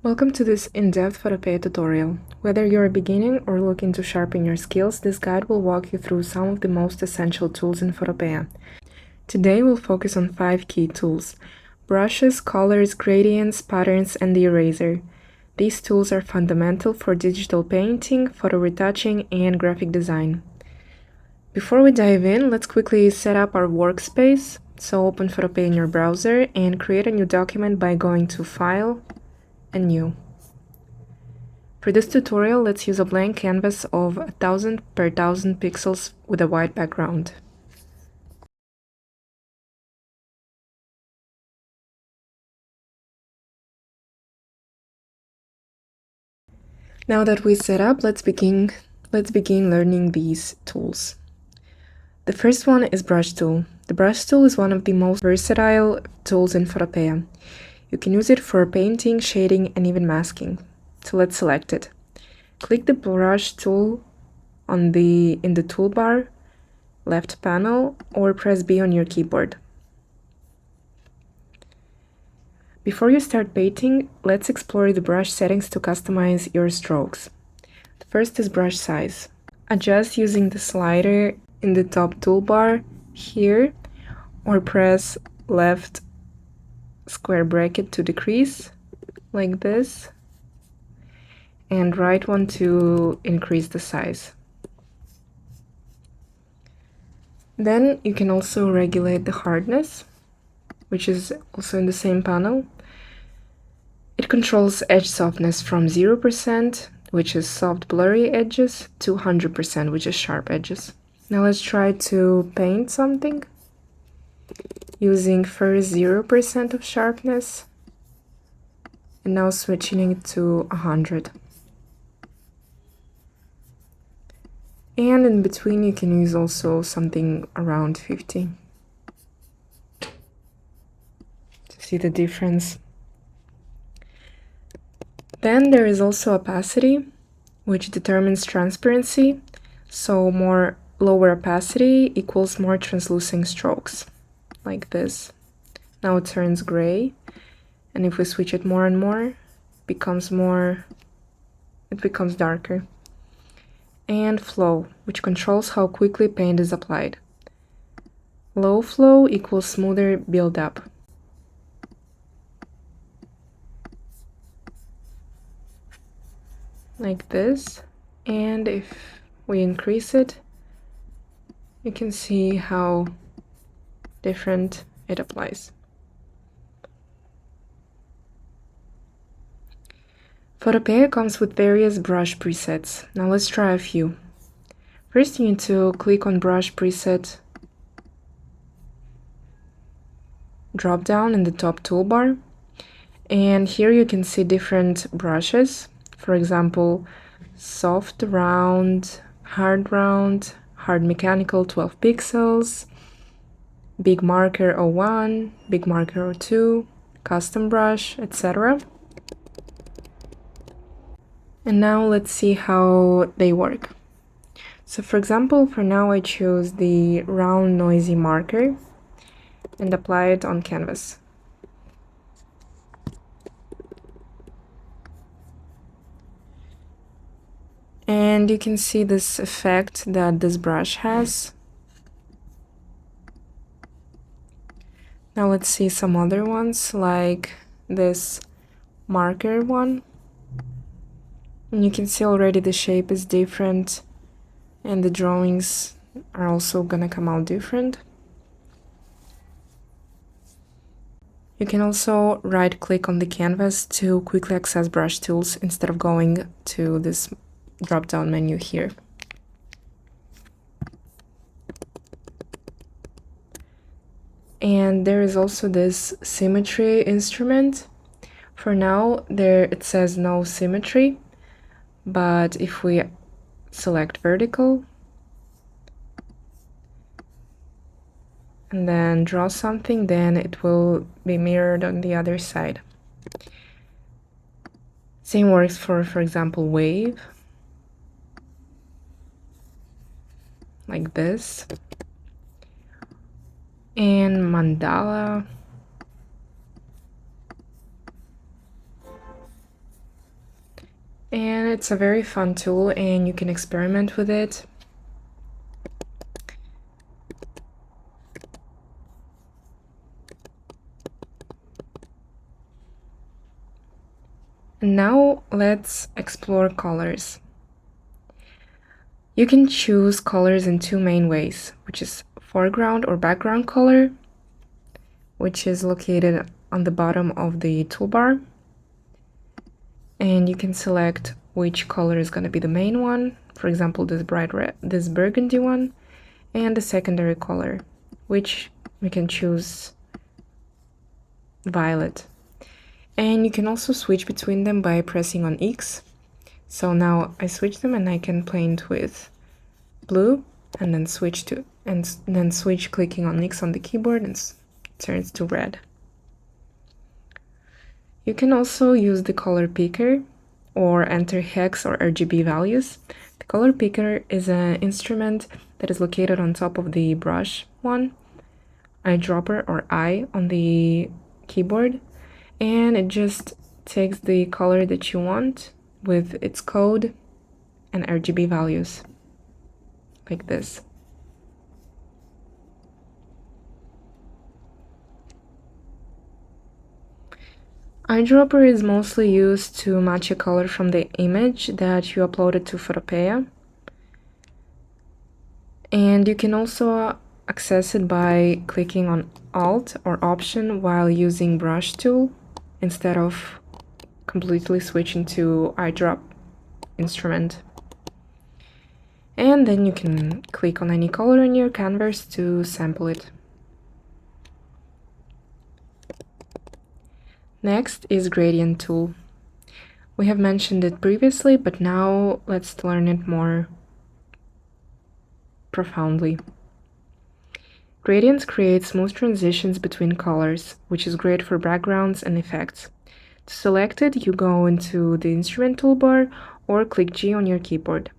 Welcome to this in-depth PHOTOPEA tutorial. Whether you're a beginner or looking to sharpen your skills, this guide will walk you through some of the most essential tools in PHOTOPEA. Today we'll focus on 5 key tools: brushes, colors, gradients, patterns, and the eraser. These tools are fundamental for digital painting, photo retouching, and graphic design. Before we dive in, let's quickly set up our workspace. So open PHOTOPEA in your browser and create a new document by going to File and New. For this tutorial, let's use a blank canvas of 1000 by 1000 pixels with a white background. Now that we set up, let's begin learning these tools. The first one is Brush Tool. The Brush Tool is one of the most versatile tools in PHOTOPEA. You can use it for painting, shading, and even masking. So let's select it. Click the Brush Tool in the toolbar, left panel, or press B on your keyboard. Before you start painting, let's explore the brush settings to customize your strokes. The first is brush size. Adjust using the slider in the top toolbar here, or press left square bracket to decrease, like this, and right one to increase the size. Then you can also regulate the hardness, which is also in the same panel. It controls edge softness from 0%, which is soft blurry edges, to 100%, which is sharp edges. Now let's try to paint something using first 0% of sharpness and now switching it to 100. And in between you can use also something around 50 to see the difference. Then there is also opacity, which determines transparency, so lower opacity equals more translucent strokes, like this. Now it turns gray, and if we switch it more and more, it becomes darker. And flow, which controls how quickly paint is applied. Low flow equals smoother build-up. Like this, and if we increase it, you can see how different it applies. PHOTOPEA comes with various brush presets. Now let's try a few. First, you need to click on Brush Preset drop down in the top toolbar, and here you can see different brushes. For example, soft round, hard mechanical 12 pixels, big marker 01, big marker 02, custom brush, etc. And now let's see how they work. So for example, for now I choose the round noisy marker and apply it on canvas. And you can see this effect that this brush has. Now let's see some other ones, like this marker one. And you can see already the shape is different, and the drawings are also gonna come out different. You can also right-click on the canvas to quickly access brush tools instead of going to this drop-down menu here. And there is also this symmetry instrument. For now, there it says no symmetry, but if we select vertical and then draw something, then it will be mirrored on the other side. Same works for example, wave, like this, and mandala, And it's a very fun tool and you can experiment with it. Now let's explore colors. You can choose colors in two main ways, which is foreground or background color, which is located on the bottom of the toolbar. And you can select which color is going to be the main one, for example, this bright red, this burgundy one, and the secondary color, which we can choose violet. And you can also switch between them by pressing on X. So now I switch them and I can paint with blue and then switch clicking on X on the keyboard and it turns to red. You can also use the color picker or enter hex or RGB values. The color picker is an instrument that is located on top of the brush one, eyedropper or eye on the keyboard, and it just takes the color that you want with its code and RGB values, like this. Eyedropper is mostly used to match a color from the image that you uploaded to PHOTOPEA. And you can also access it by clicking on Alt or Option while using Brush tool instead of completely switching to eyedrop instrument. And then you can click on any color in your canvas to sample it. Next is gradient tool. We have mentioned it previously, but now let's learn it more profoundly. Gradients create smooth transitions between colors, which is great for backgrounds and effects. To select it, you go into the instrument toolbar or click G on your keyboard.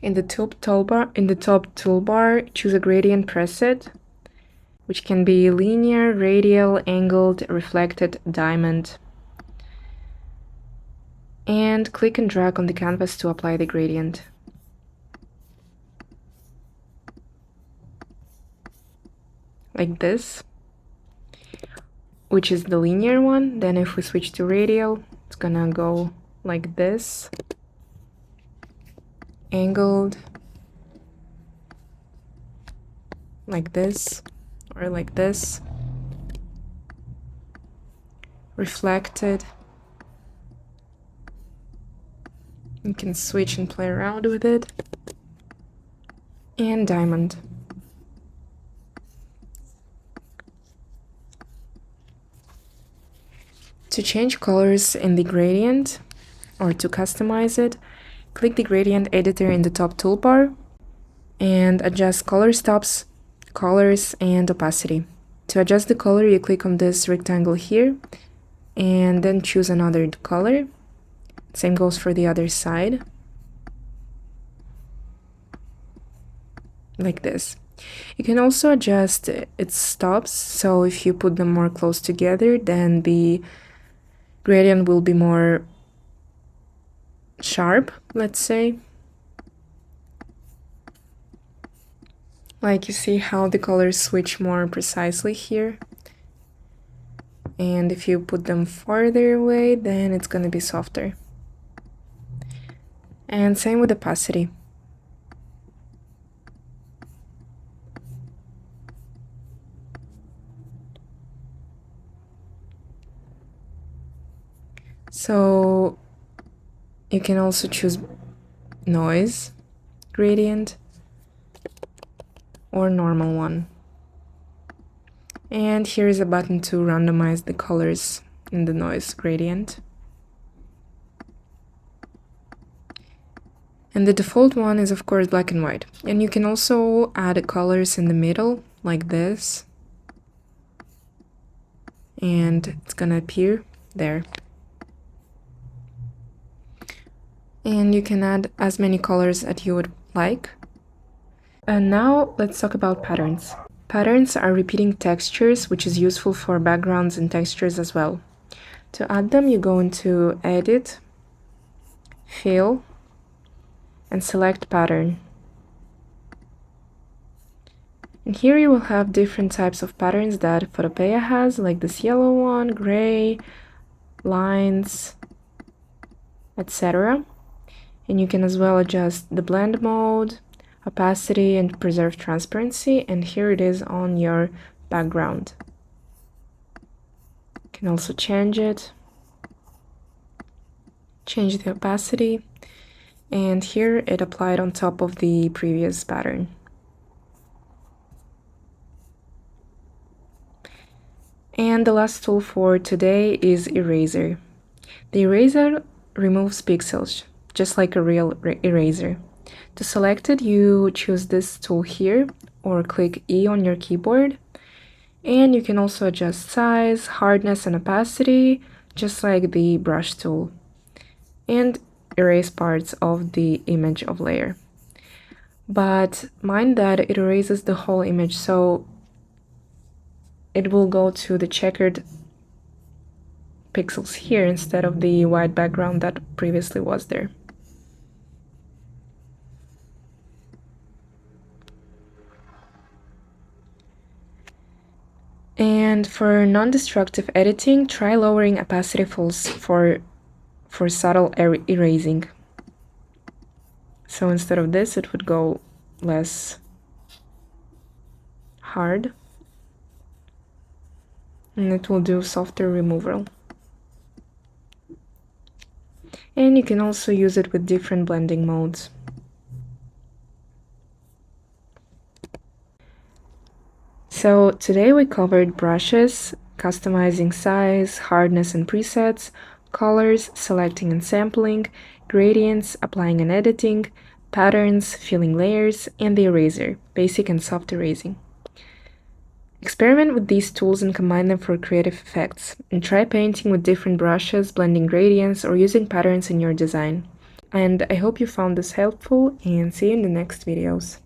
In the top toolbar, choose a gradient preset, which can be linear, radial, angled, reflected, diamond. And click and drag on the canvas to apply the gradient. Like this, which is the linear one. Then if we switch to radial, it's gonna go like this, angled, like this, or like this, reflected. You can switch and play around with it, and diamond. To change colors in the gradient or to customize it, click the gradient editor in the top toolbar and adjust color stops, colors, and opacity. To adjust the color, you click on this rectangle here and then choose another color. Same goes for the other side, like this. You can also adjust its stops, so if you put them more close together, then the gradient will be more sharp, let's say. Like you see how the colors switch more precisely here. And if you put them farther away, then it's gonna be softer. And same with opacity. So you can also choose noise gradient or normal one. And here is a button to randomize the colors in the noise gradient. And the default one is of course black and white. And you can also add colors in the middle like this. And it's gonna appear there. And you can add as many colors as you would like. And now let's talk about patterns. Patterns are repeating textures, which is useful for backgrounds and textures as well. To add them, you go into Edit, Fill, and select Pattern. And here you will have different types of patterns that PHOTOPEA has, like this yellow one, gray, lines, etc. And you can as well adjust the blend mode, opacity, and preserve transparency, and here it is on your background. You can also change it, change the opacity, and here it applied on top of the previous pattern. And the last tool for today is Eraser. The eraser removes pixels, just like a real eraser. To select it, you choose this tool here, or click E on your keyboard. And you can also adjust size, hardness, and opacity, just like the brush tool. And erase parts of the image of layer. But mind that it erases the whole image, so it will go to the checkered pixels here instead of the white background that previously was there. And for non-destructive editing, try lowering opacity falls for subtle erasing. So instead of this, it would go less hard, and it will do softer removal. And you can also use it with different blending modes. So today we covered brushes, customizing size, hardness and presets, colors, selecting and sampling, gradients, applying and editing, patterns, filling layers, and the eraser, basic and soft erasing. Experiment with these tools and combine them for creative effects, and try painting with different brushes, blending gradients, or using patterns in your design. And I hope you found this helpful, and see you in the next videos.